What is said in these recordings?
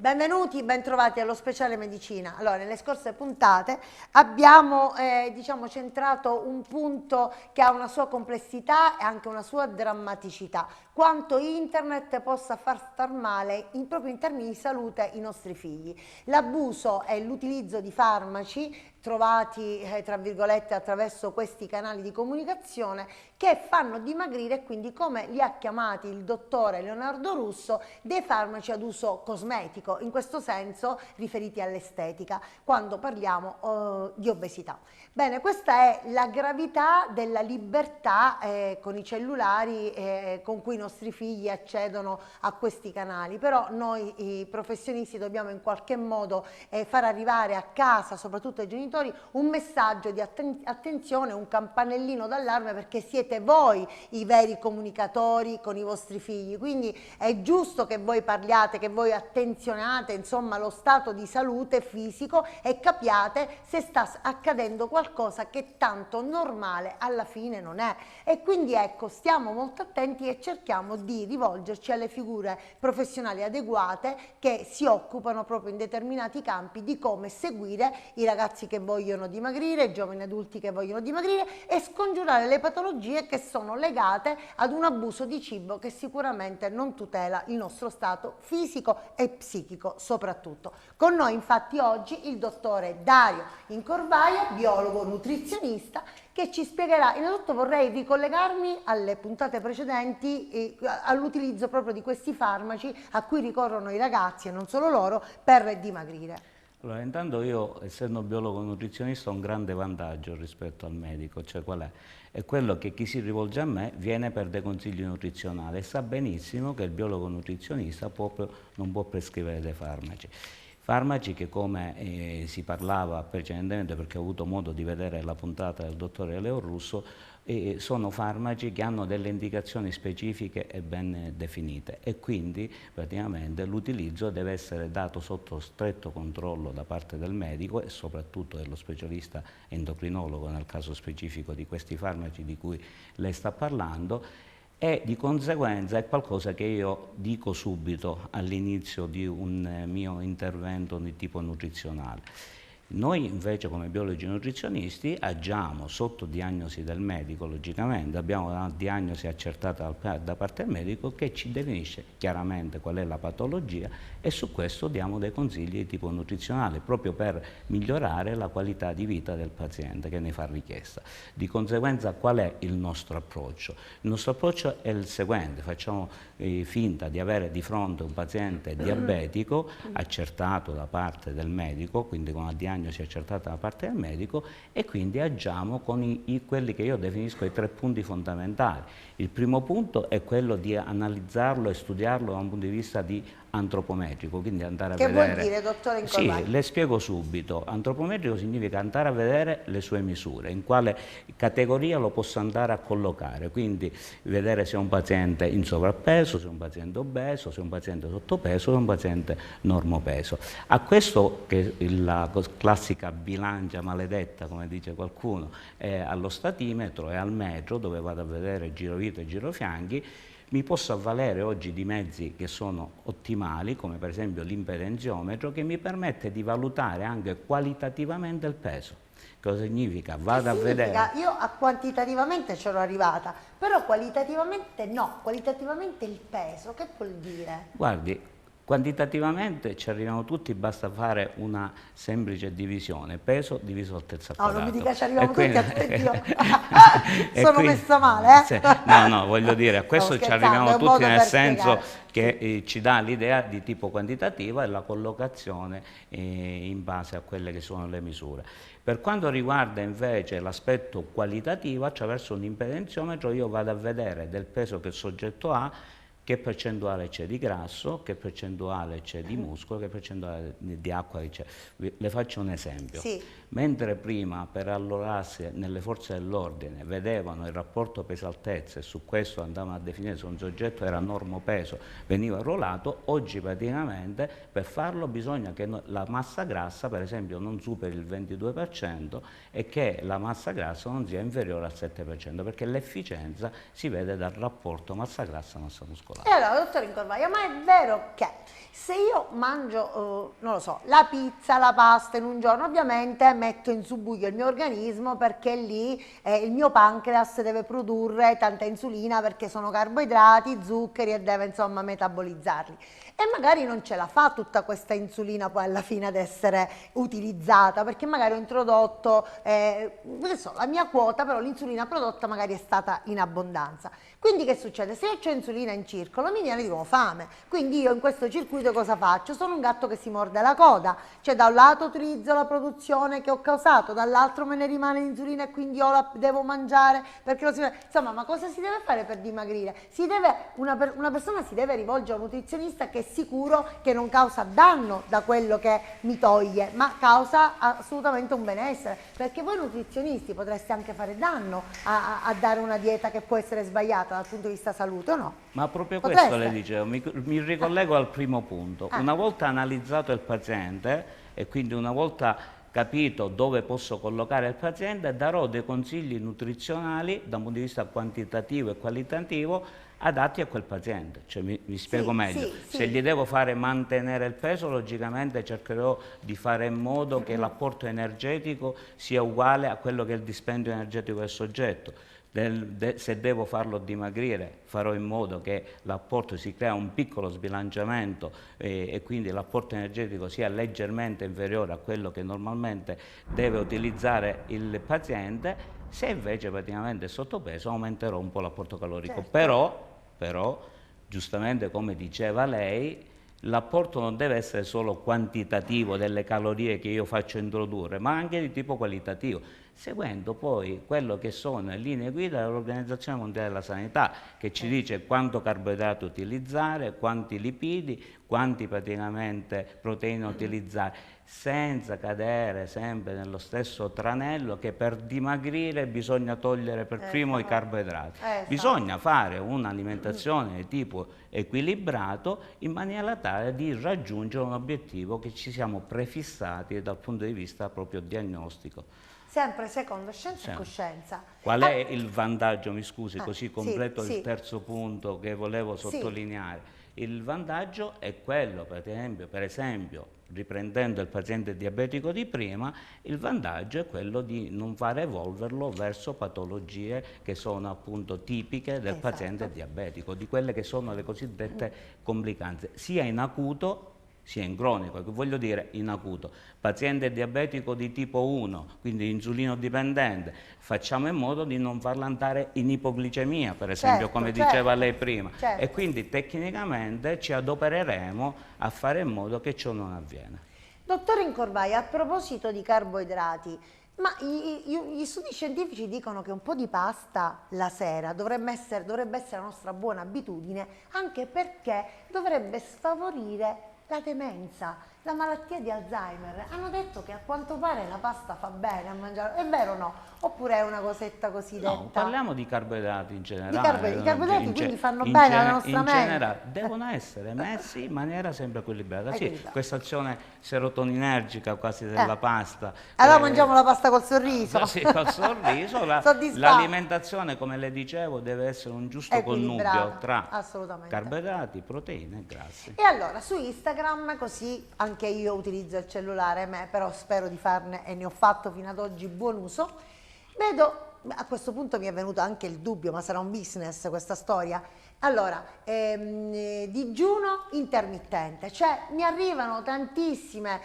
Benvenuti, bentrovati allo speciale medicina. Allora, nelle scorse puntate abbiamo diciamo, centrato un punto che ha una sua complessità e anche una sua drammaticità, quanto internet possa far star male proprio in termini di salute i nostri figli. L'abuso e l'utilizzo di farmaci trovati tra virgolette attraverso questi canali di comunicazione che fanno dimagrire, e quindi, come li ha chiamati il dottore Leonardo Russo, dei farmaci ad uso cosmetico, in questo senso riferiti all'estetica, quando parliamo di obesità. Bene, questa è la gravità della libertà con i cellulari con cui i nostri figli accedono a questi canali, però noi i professionisti dobbiamo in qualche modo far arrivare a casa, soprattutto ai genitori, un messaggio di attenzione, un campanellino d'allarme, perché siete voi i veri comunicatori con i vostri figli, quindi è giusto che voi parliate, che voi attenzionate insomma lo stato di salute fisico e capiate se sta accadendo qualcosa che tanto normale alla fine non è. E quindi ecco, stiamo molto attenti e cerchiamo di rivolgerci alle figure professionali adeguate che si occupano proprio in determinati campi di come seguire i ragazzi che vogliono dimagrire, i giovani adulti che vogliono dimagrire, e scongiurare le patologie che sono legate ad un abuso di cibo che sicuramente non tutela il nostro stato fisico e psichico soprattutto. Con noi infatti oggi il dottore Dario Incorvaia, biologo nutrizionista, che ci spiegherà. Innanzitutto vorrei ricollegarmi alle puntate precedenti all'utilizzo proprio di questi farmaci a cui ricorrono i ragazzi e non solo loro per dimagrire. Allora, intanto io, essendo biologo nutrizionista, ho un grande vantaggio rispetto al medico, cioè qual è? È quello che chi si rivolge a me viene per dei consigli nutrizionali e sa benissimo che il biologo nutrizionista non può prescrivere dei farmaci. Farmaci che, come si parlava precedentemente, perché ho avuto modo di vedere la puntata del dottore Leo Russo, sono farmaci che hanno delle indicazioni specifiche e ben definite, e quindi praticamente l'utilizzo deve essere dato sotto stretto controllo da parte del medico e soprattutto dello specialista endocrinologo nel caso specifico di questi farmaci di cui lei sta parlando. E di conseguenza è qualcosa che io dico subito all'inizio di un mio intervento di tipo nutrizionale. Noi invece, come biologi nutrizionisti, agiamo sotto diagnosi del medico, logicamente, abbiamo una diagnosi accertata da parte del medico che ci definisce chiaramente qual è la patologia, e su questo diamo dei consigli di tipo nutrizionale proprio per migliorare la qualità di vita del paziente che ne fa richiesta. Di conseguenza, qual è il nostro approccio? Il nostro approccio è il seguente: facciamo finta di avere di fronte un paziente diabetico accertato da parte del medico, quindi con una diagnosi accertata da parte del medico, e quindi agiamo con quelli che io definisco i 3 punti fondamentali. Il primo punto è quello di analizzarlo e studiarlo da un punto di vista antropometrico, quindi andare a vedere... Che vuol dire, dottore Incorvaia? Sì, le spiego subito. Antropometrico significa andare a vedere le sue misure, in quale categoria lo posso andare a collocare, quindi vedere se è un paziente in sovrappeso, se è un paziente obeso, se è un paziente sottopeso, se è un paziente normopeso. A questo, che la classica bilancia maledetta, come dice qualcuno, è allo statimetro e al metro, dove vado a vedere girovita e girofianchi, mi posso avvalere oggi di mezzi che sono ottimali, come per esempio l'impedenziometro, che mi permette di valutare anche qualitativamente il peso. Cosa significa? Vado a vedere... Io quantitativamente c'ero arrivata, però qualitativamente no. Qualitativamente il peso, che vuol dire? Guardi, quantitativamente ci arriviamo tutti, basta fare una semplice divisione, peso diviso altezza quadrata. No, non mi dica ci arriviamo tutti, aspetti io. Sono quindi, messa male, No, voglio dire, a questo ci arriviamo tutti, nel senso che ci dà l'idea di tipo quantitativo e la collocazione in base a quelle che sono le misure. Per quanto riguarda invece l'aspetto qualitativo, attraverso un impedenziometro io vado a vedere del peso che il soggetto ha, che percentuale c'è di grasso, che percentuale c'è di muscolo, che percentuale di acqua c'è. Le faccio un esempio. Sì. Mentre prima per allorarsi nelle forze dell'ordine vedevano il rapporto peso-altezza e su questo andavano a definire se un soggetto era normopeso, veniva arruolato, oggi praticamente per farlo bisogna che la massa grassa per esempio non superi il 22% e che la massa grassa non sia inferiore al 7%, perché l'efficienza si vede dal rapporto massa grassa-massa muscolare. E allora, dottore Incorvaia, ma è vero che se io mangio, non lo so, la pizza, la pasta in un giorno, ovviamente metto in subbuglio il mio organismo perché lì il mio pancreas deve produrre tanta insulina perché sono carboidrati, zuccheri e deve insomma metabolizzarli. E magari non ce la fa tutta questa insulina poi alla fine ad essere utilizzata perché magari ho introdotto, non so, la mia quota, però l'insulina prodotta magari è stata in abbondanza. Quindi che succede? Se io ho insulina in circolo mi viene di nuovo fame, quindi io in questo circuito cosa faccio? Sono un gatto che si morde la coda, cioè da un lato utilizzo la produzione che ho causato, dall'altro me ne rimane l'insulina e quindi io la devo mangiare perché lo si... Insomma, ma cosa si deve fare per dimagrire? Una persona si deve rivolgere a un nutrizionista che è sicuro che non causa danno da quello che mi toglie, ma causa assolutamente un benessere, perché voi nutrizionisti potreste anche fare danno a dare una dieta che può essere sbagliata dal punto di vista salute o no? Ma proprio Potreste? questo le dicevo, mi ricollego al primo punto. Una volta analizzato il paziente e quindi una volta capito dove posso collocare il paziente, darò dei consigli nutrizionali da un punto di vista quantitativo e qualitativo adatti a quel paziente. Cioè, mi spiego meglio. Se gli devo fare mantenere il peso, logicamente cercherò di fare in modo che l'apporto energetico sia uguale a quello che è il dispendio energetico del soggetto. Se devo farlo dimagrire, farò in modo che l'apporto si crea un piccolo sbilanciamento e quindi l'apporto energetico sia leggermente inferiore a quello che normalmente deve utilizzare il paziente. Se invece praticamente è sottopeso, aumenterò un po' l'apporto calorico. Certo. Però, giustamente come diceva lei, l'apporto non deve essere solo quantitativo delle calorie che io faccio introdurre, ma anche di tipo qualitativo, seguendo poi quello che sono le linee guida dell'Organizzazione Mondiale della Sanità, che ci dice quanto carboidrato utilizzare, quanti lipidi, quanti praticamente proteine utilizzare, senza cadere sempre nello stesso tranello che per dimagrire bisogna togliere per primo i carboidrati. Bisogna fare un'alimentazione di tipo equilibrato in maniera tale di raggiungere un obiettivo che ci siamo prefissati dal punto di vista proprio diagnostico. Sempre secondo scienza e coscienza. Qual è il vantaggio, mi scusi, così completo il terzo punto che volevo sottolineare. Il vantaggio è quello, per esempio, riprendendo il paziente diabetico di prima, il vantaggio è quello di non far evolverlo verso patologie che sono appunto tipiche del paziente diabetico, di quelle che sono le cosiddette complicanze, sia in acuto sia in cronico. Che voglio dire in acuto? Paziente diabetico di tipo 1, quindi insulino dipendente, facciamo in modo di non farlo andare in ipoglicemia, per esempio, come diceva lei prima, e quindi tecnicamente ci adopereremo a fare in modo che ciò non avviene. Dottore Incorvaia, a proposito di carboidrati, ma gli studi scientifici dicono che un po' di pasta la sera dovrebbe essere la nostra buona abitudine, anche perché dovrebbe sfavorire la demenza, la malattia di Alzheimer. Hanno detto che a quanto pare la pasta fa bene a mangiare, è vero o no? Oppure è una cosetta così detta? No, parliamo di carboidrati in generale. I carboidrati quindi fanno bene alla nostra mente? In generale, devono essere messi in maniera sempre equilibrata. Sì, questa azione serotoninergica quasi della pasta. Allora mangiamo la pasta col sorriso? Sì, col sorriso. L'alimentazione, come le dicevo, deve essere un giusto connubio tra carboidrati, proteine e grassi. E allora, su Instagram, così anche io utilizzo il cellulare, però spero di farne, e ne ho fatto fino ad oggi, buon uso. Vedo, a questo punto mi è venuto anche il dubbio, ma sarà un business questa storia? Allora, digiuno intermittente, cioè mi arrivano tantissime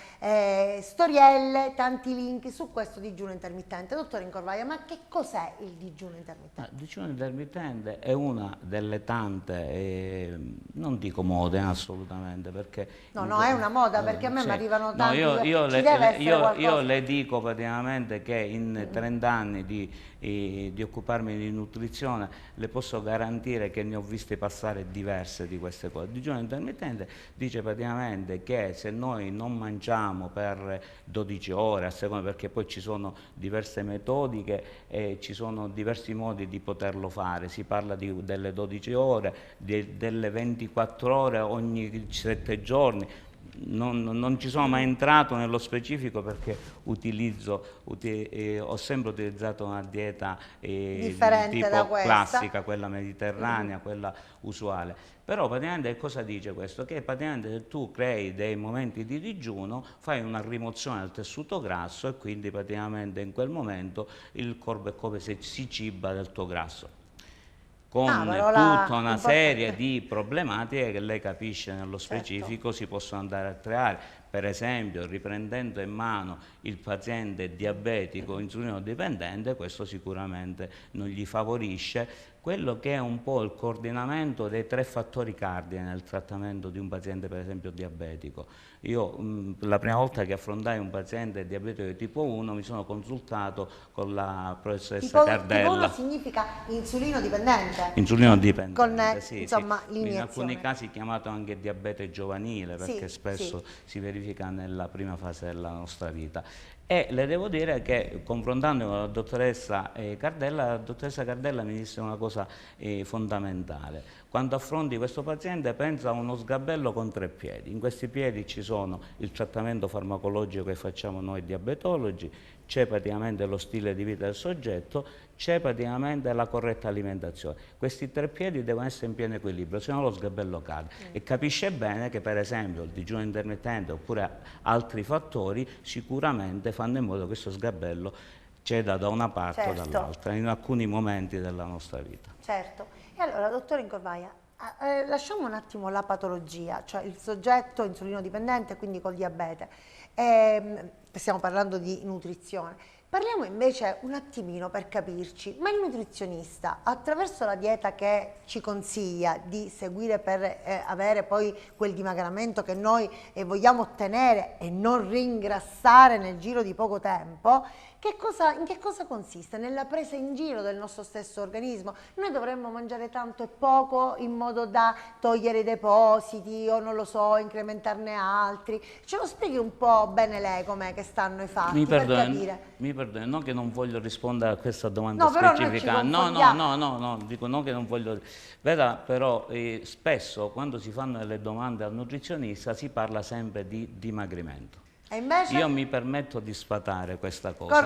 storielle, tanti link su questo digiuno intermittente. Dottore Incorvaia, ma che cos'è il digiuno intermittente? Il digiuno intermittente è una delle tante, non dico mode assolutamente, perché... No, è una moda, perché a me mi arrivano tanti... Io le dico praticamente che in 30 anni di di occuparmi di nutrizione, le posso garantire che ne ho viste passare diverse di queste cose. Il digiuno intermittente dice praticamente che se noi non mangiamo per 12 ore, a seconda, perché poi ci sono diverse metodiche e ci sono diversi modi di poterlo fare, si parla delle 12 ore, delle 24 ore ogni 7 giorni. Non ci sono mai entrato nello specifico perché ho sempre utilizzato una dieta differente da tipo questa. classica, quella mediterranea, quella usuale. Però praticamente cosa dice questo? Che praticamente se tu crei dei momenti di digiuno, fai una rimozione del tessuto grasso e quindi praticamente in quel momento il corpo è come se si ciba del tuo grasso, con tutta una serie di problematiche che lei capisce nello specifico, si possono andare a creare. Per esempio, riprendendo in mano il paziente diabetico insulino dipendente, questo sicuramente non gli favorisce quello che è un po' il coordinamento dei 3 fattori cardine nel trattamento di un paziente, per esempio, diabetico. Io la prima volta che affrontai un paziente diabetico di tipo 1 mi sono consultato con la professoressa Cardella. Tipo 1 significa insulino dipendente? Insulino dipendente, con, sì, insomma, sì. In alcuni casi chiamato anche diabete giovanile, perché spesso si verifica nella prima fase della nostra vita. E le devo dire che confrontandomi con la dottoressa Cardella mi disse una cosa fondamentale. Quando affronti questo paziente pensa a uno sgabello con 3 piedi. In questi piedi ci sono il trattamento farmacologico che facciamo noi diabetologi, c'è praticamente lo stile di vita del soggetto, c'è praticamente la corretta alimentazione. Questi 3 piedi devono essere in pieno equilibrio, se no lo sgabello cade. E capisce bene che per esempio il digiuno intermittente oppure altri fattori sicuramente fanno in modo che questo sgabello ceda da una parte o dall'altra in alcuni momenti della nostra vita. Certo. E allora, dottore Incorvaia, lasciamo un attimo la patologia, cioè il soggetto insulino dipendente, quindi col diabete. Stiamo parlando di nutrizione. Parliamo invece un attimino per capirci, ma il nutrizionista attraverso la dieta che ci consiglia di seguire per avere poi quel dimagramento che noi vogliamo ottenere e non ringrassare nel giro di poco tempo, in che cosa consiste? Nella presa in giro del nostro stesso organismo. Noi dovremmo mangiare tanto e poco in modo da togliere i depositi o non lo so, incrementarne altri. Ce lo spieghi un po' bene lei com'è che stanno i fatti per capire? Mi perdoni, non che non voglio rispondere a questa domanda no, specifica. No, dico non che non voglio. Veda, però spesso quando si fanno delle domande al nutrizionista si parla sempre di dimagrimento. E invece? Io mi permetto di sfatare questa cosa,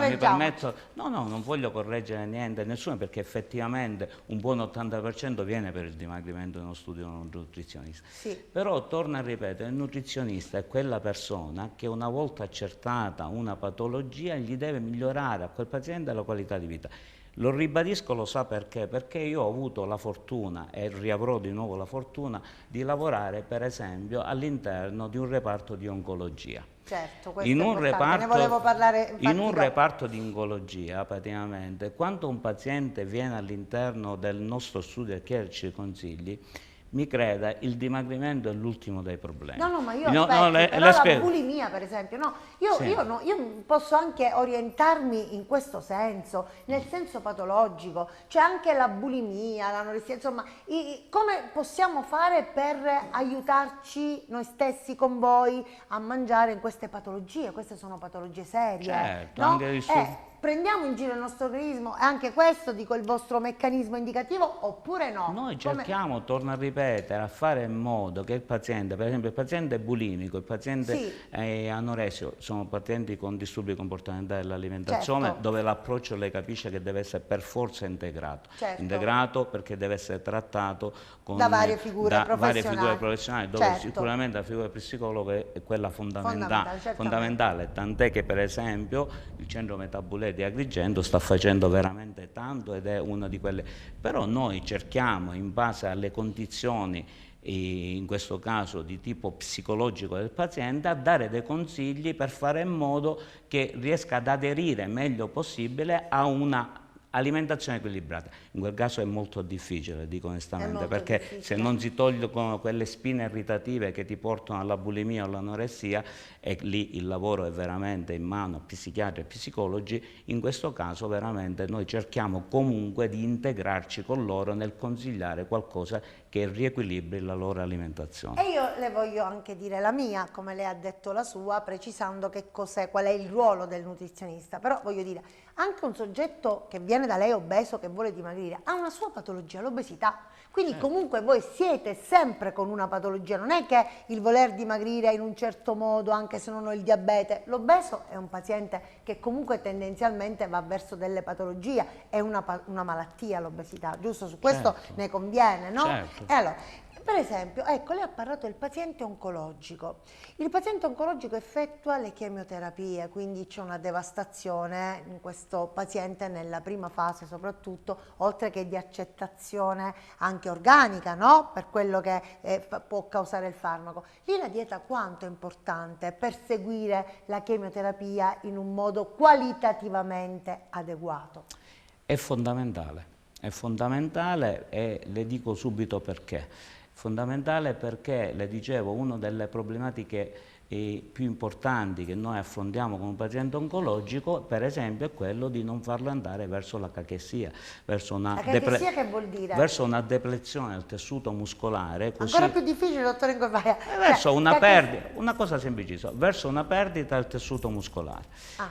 non voglio correggere niente, nessuno, perché effettivamente un buon 80% viene per il dimagrimento in uno studio di un nutrizionista. Però torno a ripetere, il nutrizionista è quella persona che una volta accertata una patologia gli deve migliorare a quel paziente la qualità di vita. Lo ribadisco, lo sa perché? Perché io ho avuto la fortuna e riavrò di nuovo la fortuna di lavorare per esempio all'interno di un reparto di oncologia. Certo, questo è importante, ne volevo parlare. In un reparto di oncologia, praticamente, quando un paziente viene all'interno del nostro studio e chiederci consigli, mi creda, il dimagrimento è l'ultimo dei problemi. No, ma io però la bulimia, per esempio, io posso anche orientarmi in questo senso, nel senso patologico, c'è anche la bulimia, l'anoressia, insomma, come possiamo fare per aiutarci noi stessi con voi a mangiare in queste patologie? Queste sono patologie serie, certo, no? anche Prendiamo in giro il nostro organismo, è anche questo, dico, il vostro meccanismo indicativo oppure no? Noi cerchiamo, torno a ripetere, a fare in modo che il paziente, per esempio il paziente bulimico, il paziente anoresico, sono pazienti con disturbi comportamentali dell'alimentazione, dove l'approccio lei capisce che deve essere per forza integrato. Integrato perché deve essere trattato da varie figure professionali, dove sicuramente la figura del psicologo è quella fondamentale, tant'è che per esempio il centro Metabulè di Agrigento sta facendo veramente tanto ed è una di quelle, però noi cerchiamo in base alle condizioni, in questo caso di tipo psicologico del paziente, a dare dei consigli per fare in modo che riesca ad aderire meglio possibile a una alimentazione equilibrata. In quel caso è molto difficile, dico onestamente, perché difficile. se non si tolgono quelle spine irritative che ti portano alla bulimia o all'anoressia, e lì il lavoro è veramente in mano a psichiatri e psicologi, in questo caso veramente noi cerchiamo comunque di integrarci con loro nel consigliare qualcosa che riequilibri la loro alimentazione. E io le voglio anche dire la mia, come lei ha detto la sua, precisando che cos'è, qual è il ruolo del nutrizionista. Però voglio dire, anche un soggetto che viene da lei obeso, che vuole dimagrire, ha una sua patologia, l'obesità. Quindi comunque voi siete sempre con una patologia, non è che il voler dimagrire in un certo modo, anche se non ho il diabete. L'obeso è un paziente che comunque tendenzialmente va verso delle patologie, è una malattia l'obesità, giusto? Su questo Certo. ne conviene, no? Certo. E allora, per esempio, ecco, lei ha parlato del paziente oncologico. Il paziente oncologico effettua le chemioterapie, quindi c'è una devastazione in questo paziente nella prima fase soprattutto, oltre che di accettazione anche organica, no? Per quello che può causare il farmaco. Lì la dieta quanto è importante per seguire la chemioterapia in un modo qualitativamente adeguato? È fondamentale e le dico subito perché. Fondamentale perché, le dicevo, una delle problematiche più importanti che noi affrontiamo con un paziente oncologico, per esempio, è quello di non farlo andare verso la cachessia, verso una, La cachessia che vuol dire? verso una deplezione del tessuto muscolare. Così, Ancora più difficile, dottore Incorvaia. verso una perdita, una cosa semplicissima, verso una perdita del tessuto muscolare.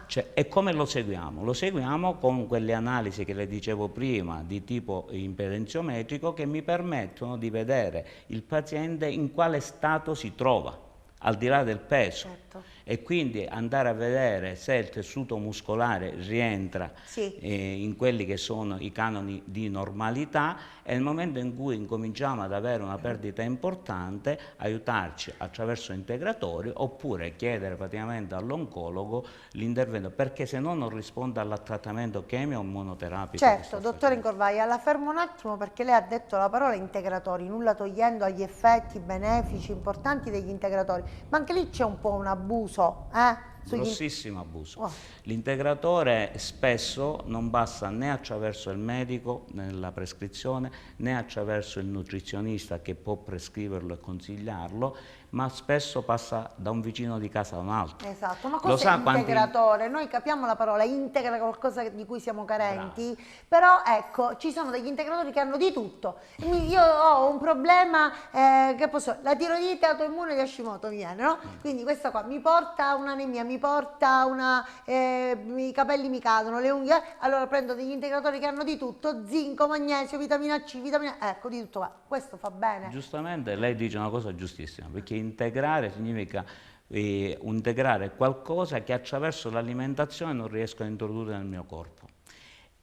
Cioè, e come lo seguiamo? Lo seguiamo con quelle analisi che le dicevo prima di tipo impedenziometrico che mi permettono di vedere il paziente in quale stato si trova, al di là del peso. Certo. E quindi andare a vedere se il tessuto muscolare rientra Sì. in quelli che sono i canoni di normalità, e nel momento in cui incominciamo ad avere una perdita importante, aiutarci attraverso integratori oppure chiedere praticamente all'oncologo l'intervento, perché se no non risponde al trattamento chemio o immunoterapico. Certo, dottore Incorvaia, la fermo un attimo perché lei ha detto la parola integratori, nulla togliendo agli effetti benefici importanti degli integratori, ma anche lì c'è un po' un abuso, Grossissimo abuso. Oh. L'integratore spesso non passa né attraverso il medico nella prescrizione, né attraverso il nutrizionista che può prescriverlo e consigliarlo, ma spesso passa da un vicino di casa a un altro. Esatto, ma Lo cos'è sa quanti... integratore? Noi capiamo la parola, integra qualcosa di cui siamo carenti, Bravo. però ecco, ci sono degli integratori che hanno di tutto. Io ho un problema, che posso, la tiroidite autoimmune di Hashimoto mi viene, no? Quindi questa qua mi porta un'anemia, mi porta i capelli mi cadono, le unghie, allora prendo degli integratori che hanno di tutto, zinco, magnesio, vitamina C, vitamina, ecco, di tutto qua. Questo fa bene. Giustamente lei dice una cosa giustissima, perché integrare significa integrare qualcosa che attraverso l'alimentazione non riesco a introdurre nel mio corpo.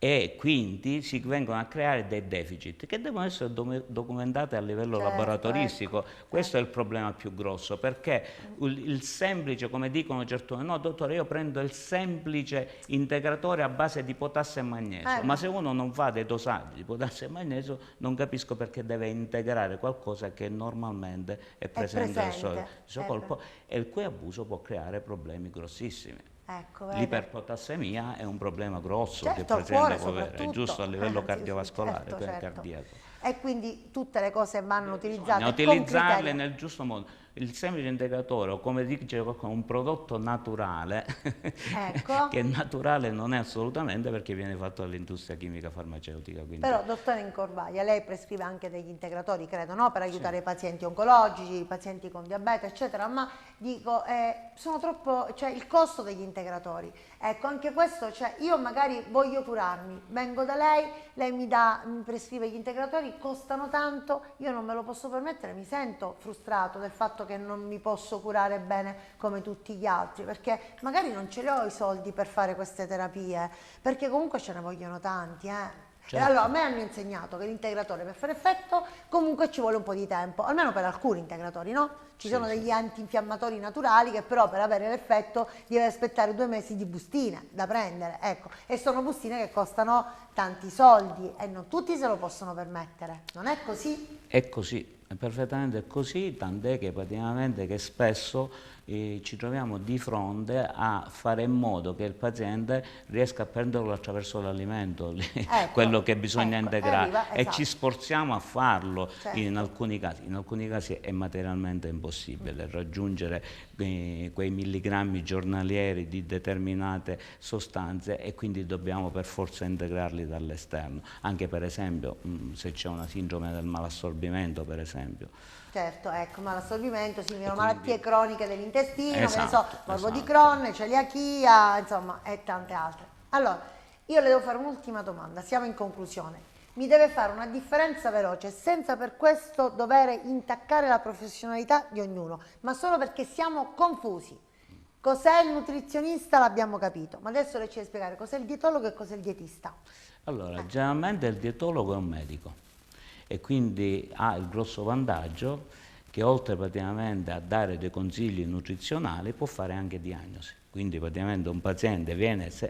E quindi si vengono a creare dei deficit che devono essere documentati a livello Certo, laboratoristico. ecco, Questo è il problema più grosso, perché il semplice, come dicono certi, no dottore, io prendo il semplice integratore a base di potassio e magnesio, ma se uno non fa dei dosaggi di potassio e magnesio non capisco perché deve integrare qualcosa che normalmente è presente nel suo corpo e il cui abuso può creare problemi grossissimi. Ecco, l'iperpotassemia è un problema grosso che certo, il paziente cuore può avere, è giusto a livello cardiovascolare, certo, certo. cardiaco. E quindi tutte le cose vanno utilizzate Bisogna con utilizzarle criterio. nel giusto modo. Il semplice integratore, o come dice qualcuno, un prodotto naturale, Ecco. che naturale non è assolutamente perché viene fatto dall'industria chimica farmaceutica. Quindi. Però, dottore Incorvaia, lei prescrive anche degli integratori, credo, no? Per aiutare i pazienti oncologici, i pazienti con diabete, eccetera, ma dico, sono troppo, cioè il costo degli integratori. Ecco, anche questo, cioè io magari voglio curarmi, vengo da lei, lei mi prescrive gli integratori, costano tanto, io non me lo posso permettere, mi sento frustrato del fatto che non mi posso curare bene come tutti gli altri, perché magari non ce li ho i soldi per fare queste terapie, perché comunque ce ne vogliono tanti, Certo. E allora a me hanno insegnato che l'integratore per fare effetto comunque ci vuole un po' di tempo, almeno per alcuni integratori, no? Ci sono degli antinfiammatori naturali che però per avere l'effetto deve aspettare 2 mesi di bustine da prendere, ecco, e sono bustine che costano tanti soldi e non tutti se lo possono permettere, non è così? È così, è perfettamente così, tant'è che praticamente che spesso ci troviamo di fronte a fare in modo che il paziente riesca a prenderlo attraverso l'alimento, quello che bisogna integrare, e esatto. ci sforziamo a farlo. Certo. In alcuni casi è materialmente impossibile raggiungere quei milligrammi giornalieri di determinate sostanze, e quindi dobbiamo per forza integrarli dall'esterno, anche per esempio se c'è una sindrome del malassorbimento, per esempio. Certo, ecco, malassorbimento, malattie croniche dell'intestino, esatto, morbo di Crohn, celiachia, insomma, e tante altre. Allora, io le devo fare un'ultima domanda, siamo in conclusione. Mi deve fare una differenza veloce, senza per questo dover intaccare la professionalità di ognuno, ma solo perché siamo confusi. Cos'è il nutrizionista l'abbiamo capito, ma adesso lei ci deve spiegare cos'è il dietologo e cos'è il dietista. Allora, generalmente il dietologo è un medico e quindi ha il grosso vantaggio che oltre praticamente a dare dei consigli nutrizionali può fare anche diagnosi. Quindi praticamente un paziente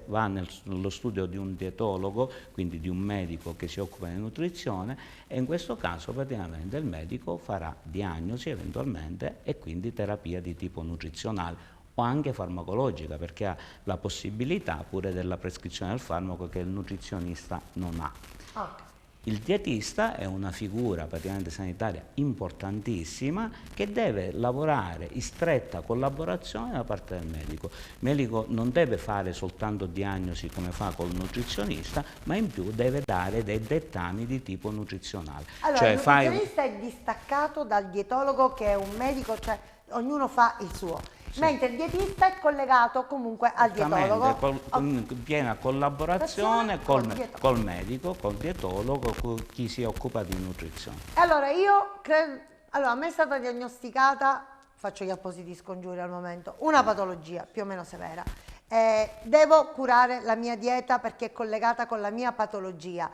va nello studio di un dietologo, quindi di un medico che si occupa di nutrizione, e in questo caso praticamente il medico farà diagnosi eventualmente e quindi terapia di tipo nutrizionale o anche farmacologica, perché ha la possibilità pure della prescrizione del farmaco che il nutrizionista non ha. Okay. Il dietista è una figura praticamente sanitaria importantissima che deve lavorare in stretta collaborazione da parte del medico. Il medico non deve fare soltanto diagnosi come fa col nutrizionista, ma in più deve dare dei dettami di tipo nutrizionale. Allora, cioè, il nutrizionista è distaccato dal dietologo che è un medico, cioè ognuno fa il suo. Sì. Mentre il dietista è collegato comunque al dietologo. In piena collaborazione col medico, col dietologo, con chi si occupa di nutrizione. Allora, io credo, allora, a me è stata diagnosticata, faccio gli appositi scongiuri al momento, una patologia più o meno severa. Devo curare la mia dieta perché è collegata con la mia patologia.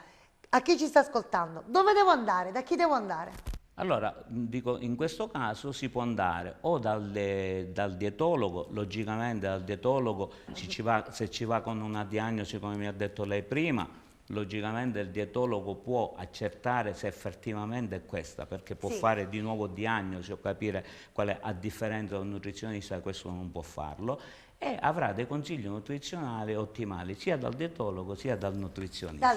A chi ci sta ascoltando, dove devo andare? Da chi devo andare? Allora, dico, in questo caso si può andare o dal dietologo, logicamente dal dietologo se ci va con una diagnosi come mi ha detto lei prima, logicamente il dietologo può accertare se effettivamente è questa, perché può fare di nuovo diagnosi o capire qual è, a differenza del nutrizionista questo non può farlo, e avrà dei consigli nutrizionali ottimali sia dal dietologo sia dal nutrizionista.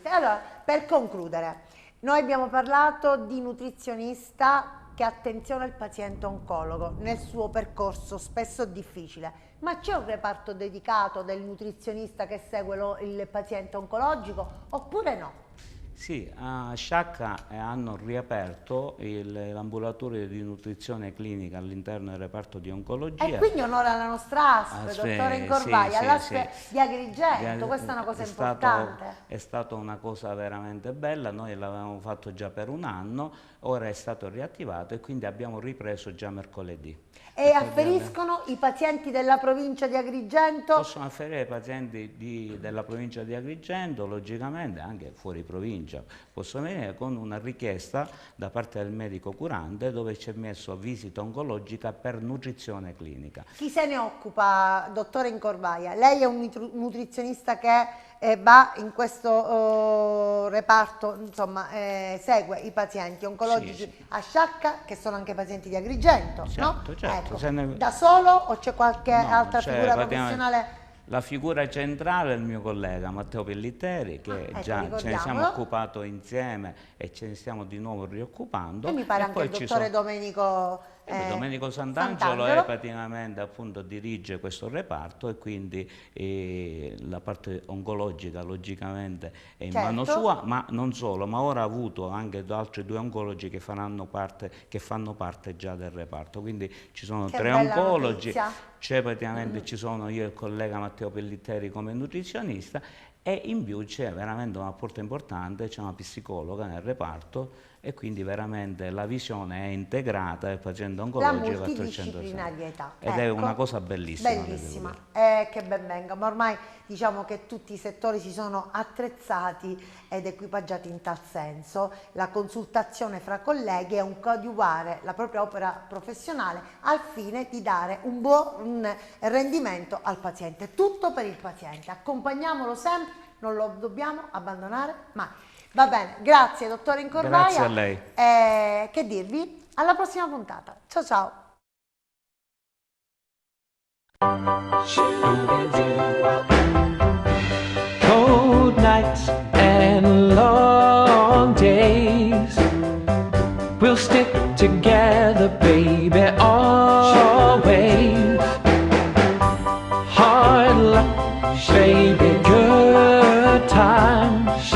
Allora, per concludere, noi abbiamo parlato di nutrizionista che attenziona il paziente oncologo nel suo percorso spesso difficile, ma c'è un reparto dedicato del nutrizionista che segue il paziente oncologico oppure no? Sì, a Sciacca hanno riaperto l'ambulatorio di nutrizione clinica all'interno del reparto di oncologia. E quindi onora la nostra ASP, dottore Incorvaia, l'ASP di Agrigento, questa è una cosa importante. È stata una cosa veramente bella, noi l'avevamo fatto già per un anno, ora è stato riattivato e quindi abbiamo ripreso già mercoledì. E afferiscono i pazienti della provincia di Agrigento? Possono afferire i pazienti della provincia di Agrigento, logicamente anche fuori provincia. Possono venire con una richiesta da parte del medico curante dove c'è messo visita oncologica per nutrizione clinica. Chi se ne occupa, dottore Incorvaia? Lei è un nutrizionista che va in questo reparto, insomma, segue i pazienti oncologici a Sciacca, che sono anche pazienti di Agrigento, certo, no? Certo. Ecco. Da solo o c'è qualche altra figura professionale? La figura centrale è il mio collega Matteo Pellitteri, che già ce ne siamo occupato insieme e ce ne stiamo di nuovo rioccupando. E mi pare anche il dottore Domenico Sant'Angelo praticamente appunto dirige questo reparto e quindi la parte oncologica logicamente è in mano sua, ma non solo, ma ora ha avuto anche altri due oncologi che fanno parte già del reparto, quindi ci sono tre oncologi, ci sono io e il collega Matteo Pellitteri come nutrizionista e in più c'è veramente un apporto importante, c'è una psicologa nel reparto e quindi veramente la visione è integrata del paziente oncologico a 360 ed è una cosa bellissima. Bellissima, che ben venga, ma ormai diciamo che tutti i settori si sono attrezzati ed equipaggiati in tal senso. La consultazione fra colleghi è un coadiuvare la propria opera professionale al fine di dare un buon rendimento al paziente, tutto per il paziente, accompagniamolo sempre, non lo dobbiamo abbandonare mai. Va bene, grazie dottore Incorvaia. Grazie a lei. Che dirvi? Alla prossima puntata. Ciao ciao. Cold nights and long days, we'll stick together, baby, always. Hard luck, baby, good times,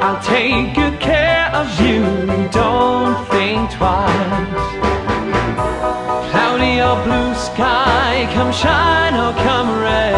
I'll take good care of you, don't think twice. Cloudy or blue sky, come shine or come rain,